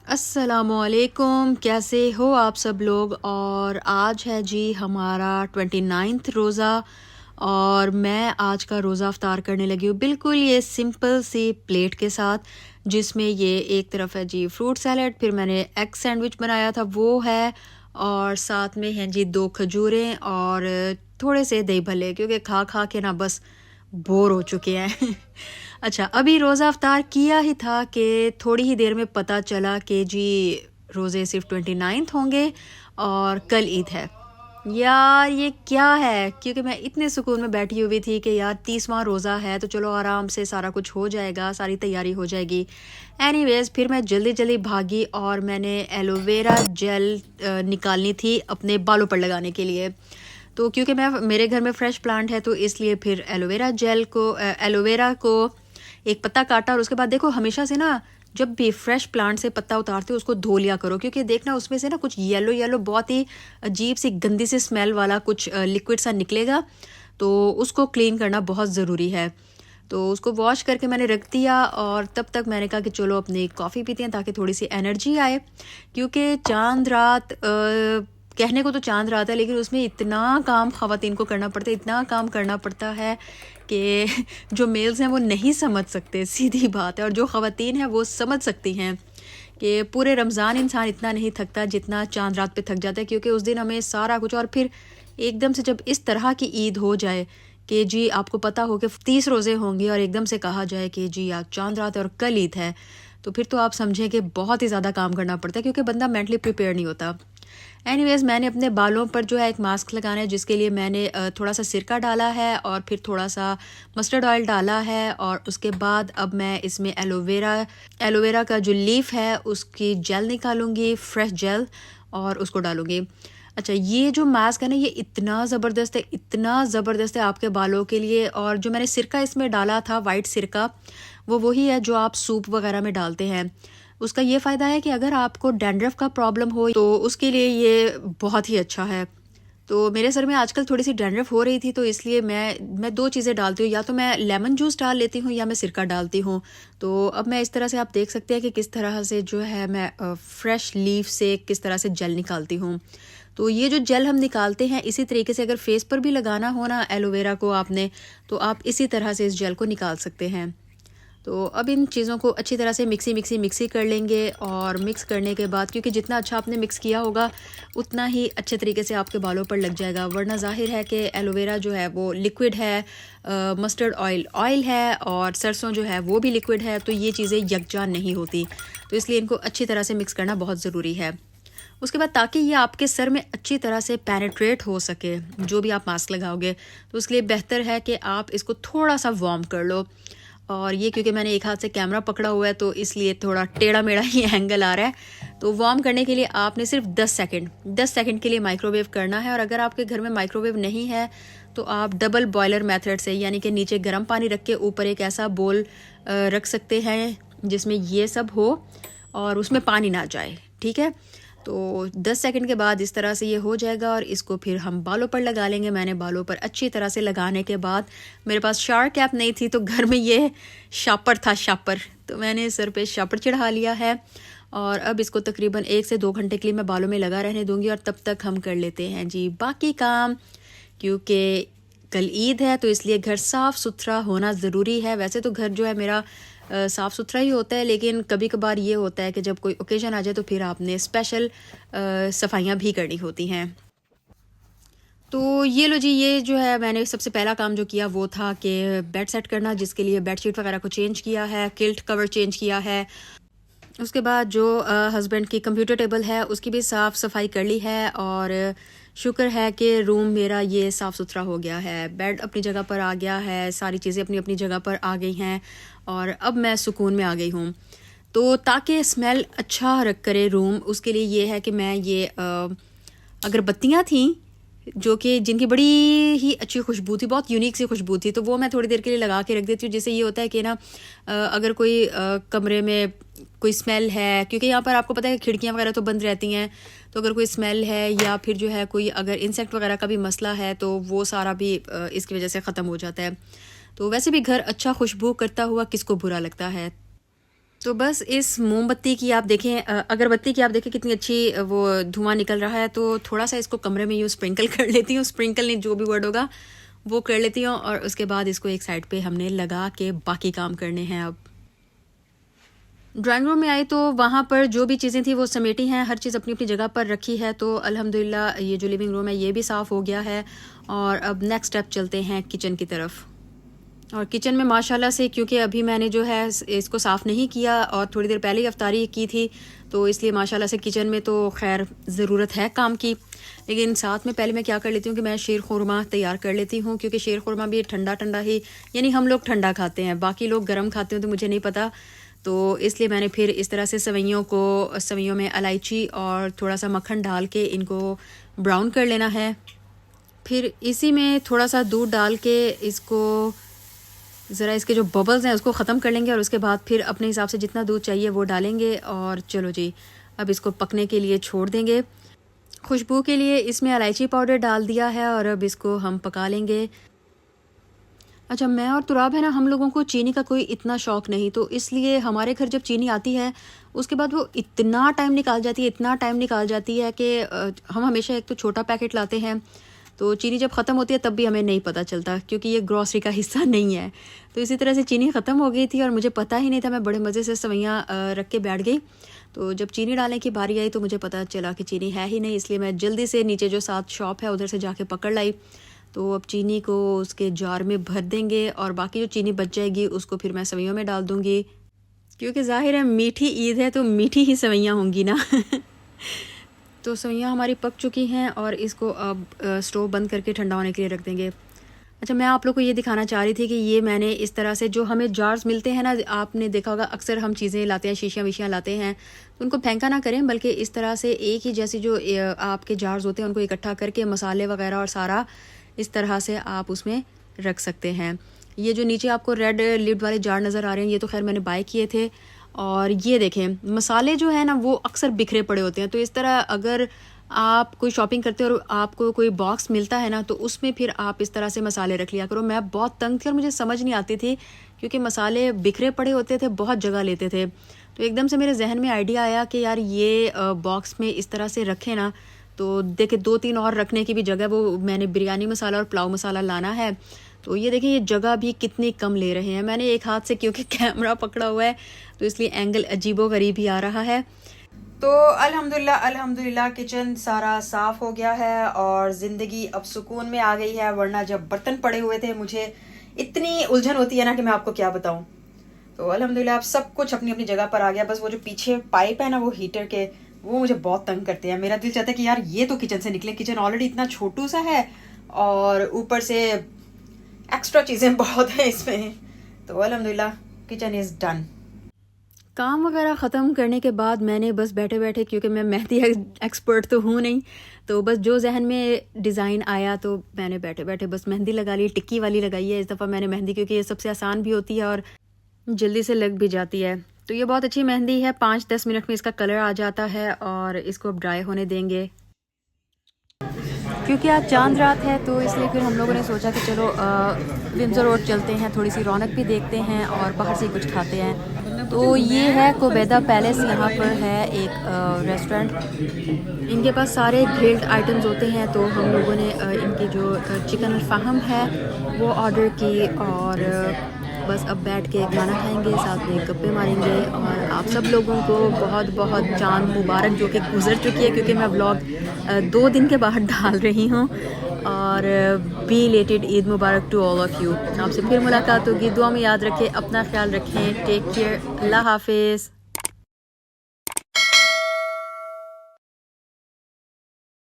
अस्सलामुअलैकुम, कैसे हो आप सब लोग। और आज है जी हमारा 29th रोज़ा और मैं आज का रोज़ा अफ्तार करने लगी हूँ बिल्कुल ये सिंपल सी प्लेट के साथ, जिसमें ये एक तरफ है जी फ्रूट सैलड, फिर मैंने एग सैंडविच बनाया था वो है, और साथ में हैं जी 2 खजूरें और थोड़े से दही भल्ले, क्योंकि खा खा के ना बस बोर हो चुके हैं। अच्छा, अभी रोज़ा अफ्तार किया ही था कि थोड़ी ही देर में पता चला कि जी रोज़े सिर्फ 29th होंगे और कल ईद है। यार ये क्या है, क्योंकि मैं इतने सुकून में बैठी हुई थी कि यार 30वां रोज़ा है तो चलो आराम से सारा कुछ हो जाएगा, सारी तैयारी हो जाएगी। एनीवेज़ फिर मैं जल्दी जल्दी भागी और मैंने एलोवेरा जेल निकालनी थी अपने बालों पर लगाने के लिए। तो क्योंकि मेरे घर में फ्रेश प्लांट है तो इसलिए फिर एलोवेरा को एक पत्ता काटा, और उसके बाद देखो हमेशा से ना जब भी फ्रेश प्लांट से पत्ता उतारते हो उसको धो लिया करो, क्योंकि देखना उसमें से ना कुछ येलो येलो बहुत ही अजीब सी गंदी सी स्मेल वाला कुछ लिक्विड सा निकलेगा, तो उसको क्लीन करना बहुत ज़रूरी है। तो उसको वॉश करके मैंने रख दिया और तब तक मैंने कहा कि चलो अपनी कॉफ़ी पीते हैं ताकि थोड़ी सी एनर्जी आए, क्योंकि चांद रात कहने को तो चांद रात है लेकिन उसमें इतना काम ख़वातीन को करना पड़ता है, इतना काम करना पड़ता है कि जो मेल्स हैं वो नहीं समझ सकते, सीधी बात है। और जो ख़वातीन हैं वो समझ सकती हैं कि पूरे रमज़ान इंसान इतना नहीं थकता जितना चांद रात पे थक जाता है, क्योंकि उस दिन हमें सारा कुछ, और फिर एकदम से जब इस तरह की ईद हो जाए कि जी आपको पता हो कि 30 रोज़े होंगे और एकदम से कहा जाए कि जी आज चांद रात है और कल ईद है, तो फिर तो आप समझें कि बहुत ही ज़्यादा काम करना पड़ता है, क्योंकि बंदा मेंटली प्रिपेयर नहीं होता। एनीवेज़ मैंने अपने बालों पर जो है एक मास्क लगाना है, जिसके लिए मैंने थोड़ा सा सिरका डाला है और फिर थोड़ा सा मस्टर्ड ऑयल डाला है, और उसके बाद अब मैं इसमें एलोवेरा का जो लीफ है उसकी जेल निकालूंगी, फ्रेश जेल, और उसको डालूंगी। अच्छा, ये जो मास्क है ना ये इतना ज़बरदस्त है, इतना ज़बरदस्त है आपके बालों के लिए। और जो मैंने सिरका इसमें डाला था, वाइट सिरका, वो वही है जो आप सूप वगैरह में डालते हैं। उसका ये फ़ायदा है कि अगर आपको डैंड्रफ का प्रॉब्लम हो तो उसके लिए ये बहुत ही अच्छा है। तो मेरे सर में आजकल थोड़ी सी डैंड्रफ हो रही थी, तो इसलिए मैं 2 चीज़ें डालती हूँ, या तो मैं लेमन जूस डाल लेती हूँ या मैं सिरका डालती हूँ। तो अब मैं इस तरह से आप देख सकते हैं कि किस तरह से जो है मैं फ्रेश लीफ से किस तरह से जेल निकालती हूँ। तो ये जो जेल हम निकालते हैं इसी तरीके से अगर फेस पर भी लगाना हो ना एलोवेरा को आपने, तो आप इसी तरह से इस जेल को निकाल सकते हैं। तो अब इन चीज़ों को अच्छी तरह से मिक्सी कर लेंगे, और मिक्स करने के बाद क्योंकि जितना अच्छा आपने मिक्स किया होगा उतना ही अच्छे तरीके से आपके बालों पर लग जाएगा, वरना जाहिर है कि एलोवेरा जो है वो लिक्विड है, मस्टर्ड ऑयल है, और सरसों जो है वो भी लिक्विड है, तो ये चीज़ें यकजान नहीं होती। तो इसलिए इनको अच्छी तरह से मिक्स करना बहुत ज़रूरी है। उसके बाद ताकि ये आपके सर में अच्छी तरह से पेनिट्रेट हो सके जो भी आप मास्क लगाओगे, तो उसके लिए बेहतर है कि आप इसको थोड़ा सा वार्म कर लो। और ये क्योंकि मैंने एक हाथ से कैमरा पकड़ा हुआ है तो इसलिए थोड़ा टेढ़ा मेढ़ा ही एंगल आ रहा है। तो वार्म करने के लिए आपने सिर्फ 10 सेकंड के लिए माइक्रोवेव करना है, और अगर आपके घर में माइक्रोवेव नहीं है तो आप डबल बॉयलर मेथड से, यानी कि नीचे गर्म पानी रख के ऊपर एक ऐसा बोल रख सकते हैं जिसमें ये सब हो और उसमें पानी ना जाए, ठीक है। तो 10 सेकंड के बाद इस तरह से ये हो जाएगा, और इसको फिर हम बालों पर लगा लेंगे। मैंने बालों पर अच्छी तरह से लगाने के बाद, मेरे पास शावर कैप नहीं थी तो घर में ये शापर था, शापर, तो मैंने सर पे शापर चढ़ा लिया है। और अब इसको तकरीबन 1 से 2 घंटे के लिए मैं बालों में लगा रहने दूंगी, और तब तक हम कर लेते हैं जी बाकी काम, क्योंकि कल ईद है तो इसलिए घर साफ़ सुथरा होना ज़रूरी है। वैसे तो घर जो है मेरा साफ़ सुथरा ही होता है, लेकिन कभी कभार ये होता है कि जब कोई ओकेजन आ जाए तो फिर आपने स्पेशल सफाइयाँ भी करनी होती हैं। तो ये लो जी, ये जो है मैंने सबसे पहला काम जो किया वो था कि बेड सेट करना, जिसके लिए बेडशीट वगैरह को चेंज किया है, किल्ट कवर चेंज किया है। उसके बाद जो हस्बैंड की कंप्यूटर टेबल है उसकी भी साफ़ सफाई कर ली है, और शुक्र है कि रूम मेरा ये साफ़ सुथरा हो गया है, बेड अपनी जगह पर आ गया है, सारी चीज़ें अपनी अपनी जगह पर आ गई हैं, और अब मैं सुकून में आ गई हूँ। तो ताकि स्मेल अच्छा रख करे रूम, उसके लिए ये है कि मैं ये अगरबत्तियाँ थी जो कि जिनकी बड़ी ही अच्छी खुशबू थी, बहुत यूनिक सी खुशबू थी, तो वो मैं थोड़ी देर के लिए लगा के रख देती हूँ, जिससे ये होता है कि ना अगर कोई कमरे में कोई स्मेल है, क्योंकि यहाँ पर आपको पता है खिड़कियाँ वगैरह तो बंद रहती हैं, तो अगर कोई स्मेल है या फिर जो है कोई अगर इंसेक्ट वगैरह का भी मसला है तो वो सारा भी इसकी वजह से ख़त्म हो जाता है। तो वैसे भी घर अच्छा खुशबू करता हुआ किसको बुरा लगता है। तो बस इस मोमबत्ती की आप देखें, अगरबत्ती की आप देखें कितनी अच्छी वो धुआं निकल रहा है। तो थोड़ा सा इसको कमरे में यूँ स्प्रिंकल कर लेती हूँ, स्प्रिंकल नहीं जो भी वर्ड होगा वो कर लेती हूँ, और उसके बाद इसको एक साइड पे हमने लगा के बाकी काम करने हैं। अब ड्राइंग रूम में आई तो वहाँ पर जो भी चीज़ें थी वो समेटी हैं, हर चीज़ अपनी अपनी जगह पर रखी है। तो अल्हम्दुलिल्लाह ये जो लिविंग रूम है ये भी साफ़ हो गया है। और अब नेक्स्ट स्टेप चलते हैं किचन की तरफ। और किचन में माशाल्लाह से, क्योंकि अभी मैंने जो है इसको साफ़ नहीं किया और थोड़ी देर पहले ही अफ्तारी की थी, तो इसलिए माशाल्लाह से किचन में तो खैर ज़रूरत है काम की। लेकिन साथ में पहले मैं क्या कर लेती हूँ कि मैं शीर खुरमा तैयार कर लेती हूँ, क्योंकि शीर खुरमा भी ठंडा ठंडा ही, यानी हम लोग ठंडा खाते हैं, बाकी लोग गर्म खाते हैं तो मुझे नहीं पता। तो इसलिए मैंने फिर इस तरह से सवैयों में इलायची और थोड़ा सा मक्खन डाल के इनको ब्राउन कर लेना है। फिर इसी में थोड़ा सा दूध डाल के इसको ज़रा इसके जो बबल्स हैं उसको ख़त्म कर लेंगे, और उसके बाद फिर अपने हिसाब से जितना दूध चाहिए वो डालेंगे। और चलो जी, अब इसको पकने के लिए छोड़ देंगे। खुशबू के लिए इसमें इलायची पाउडर डाल दिया है और अब इसको हम पका लेंगे। अच्छा, मैं और तुराब है ना, हम लोगों को चीनी का कोई इतना शौक़ नहीं, तो इसलिए हमारे घर जब चीनी आती है उसके बाद वो इतना टाइम निकाल जाती है कि हम हमेशा एक तो छोटा पैकेट लाते हैं, तो चीनी जब ख़त्म होती है तब भी हमें नहीं पता चलता, क्योंकि ये ग्रॉसरी का हिस्सा नहीं है। तो इसी तरह से चीनी ख़त्म हो गई थी और मुझे पता ही नहीं था, मैं बड़े मज़े से सवैयाँ रख के बैठ गई। तो जब चीनी डालने की बारी आई तो मुझे पता चला कि चीनी है ही नहीं, इसलिए मैं जल्दी से नीचे जो साथ शॉप है उधर से जाके पकड़ लाई। तो अब चीनी को उसके जार में भर देंगे और बाकी जो चीनी बच जाएगी उसको फिर मैं सवैयों में डाल दूँगी, क्योंकि ज़ाहिर है मीठी ईद है तो मीठी ही सवैयाँ होंगी ना। तो सवैयाँ हमारी पक चुकी हैं और इसको अब स्टोव बंद करके ठंडा होने के लिए रख देंगे। अच्छा, मैं आप लोग को ये दिखाना चाह रही थी कि ये मैंने इस तरह से, जो हमें जार्स मिलते हैं ना, आपने देखा होगा अक्सर हम चीज़ें लाते हैं, शीशियाँ वीशियाँ लाते हैं, तो उनको फेंका ना करें, बल्कि इस तरह से एक ही जैसी जो आपके जार्स होते हैं उनको इकट्ठा करके मसाले वगैरह और सारा इस तरह से आप उसमें रख सकते हैं। ये जो नीचे आपको रेड लिड वाले जार नज़र आ रहे हैं, ये तो खैर मैंने बाय किए थे। और ये देखें, मसाले जो है ना वो अक्सर बिखरे पड़े होते हैं, तो इस तरह अगर आप कोई शॉपिंग करते हो और आपको कोई बॉक्स मिलता है ना, तो उसमें फिर आप इस तरह से मसाले रख लिया करो। मैं बहुत तंग थी और मुझे समझ नहीं आती थी, क्योंकि मसाले बिखरे पड़े होते थे, बहुत जगह लेते थे। तो एकदम से मेरे जहन में आइडिया आया कि यार ये बॉक्स में इस तरह से रखें ना, तो देखे 2-3 और रखने की भी जगह, वो मैंने बिरयानी मसाला और पुलाव मसाला लाना है। तो ये देखिए, ये जगह भी कितनी कम ले रहे हैं। मैंने एक हाथ से, क्योंकि कैमरा पकड़ा हुआ है तो इसलिए एंगल अजीबो गरीब ही आ रहा है। तो अल्हम्दुलिल्लाह किचन सारा साफ़ हो गया है और ज़िंदगी अब सुकून में आ गई है, वरना जब बर्तन पड़े हुए थे मुझे इतनी उलझन होती है ना कि मैं आपको क्या बताऊं। तो अल्हम्दुलिल्लाह अब सब कुछ अपनी अपनी जगह पर आ गया। बस वो जो पीछे पाइप है ना, वो हीटर के, वो मुझे बहुत तंग करते हैं। मेरा दिल चाहता है कि यार ये तो किचन से निकले, किचन ऑलरेडी इतना छोटू सा है और ऊपर से एक्स्ट्रा चीज़ें बहुत हैं इसमें। तो अल्हम्दुलिल्लाह किचन इज़ डन। काम वगैरह ख़त्म करने के बाद मैंने बस बैठे बैठे, क्योंकि मैं मेहंदी एक्सपर्ट तो हूँ नहीं, तो बस जो जहन में डिज़ाइन आया तो मैंने बैठे बैठे बस मेहंदी लगा ली। टिक्की वाली लगाई है इस दफ़ा मैंने मेहंदी, क्योंकि ये सबसे आसान भी होती है और जल्दी से लग भी जाती है। तो ये बहुत अच्छी मेहंदी है, 5-10 मिनट में इसका कलर आ जाता है और इसको अब ड्राई होने देंगे। क्योंकि आज चांद रात है तो इसलिए फिर हम लोगों ने सोचा कि चलो विंडसर रोड चलते हैं, थोड़ी सी रौनक भी देखते हैं और बाहर से कुछ खाते हैं। तो ये है कोबेदा पैलेस, यहाँ पर है एक रेस्टोरेंट। इनके पास सारे ग्रिल्ड आइटम्स होते हैं, तो हम लोगों ने इनकी जो चिकन अल्फाहम है वो ऑर्डर की और बस अब बैठ के खाना खाएंगे, साथ में गप्पे मारेंगे। और आप सब लोगों को बहुत बहुत चांद मुबारक, जो कि गुजर चुकी है, क्योंकि मैं व्लॉग 2 दिन के बाद डाल रही हूँ। और बिलेटेड ईद मुबारक टू ऑल ऑफ़ यू। आपसे फिर मुलाकात होगी, दुआ में याद रखें, अपना ख्याल रखें, टेक केयर, अल्लाह हाफिज़।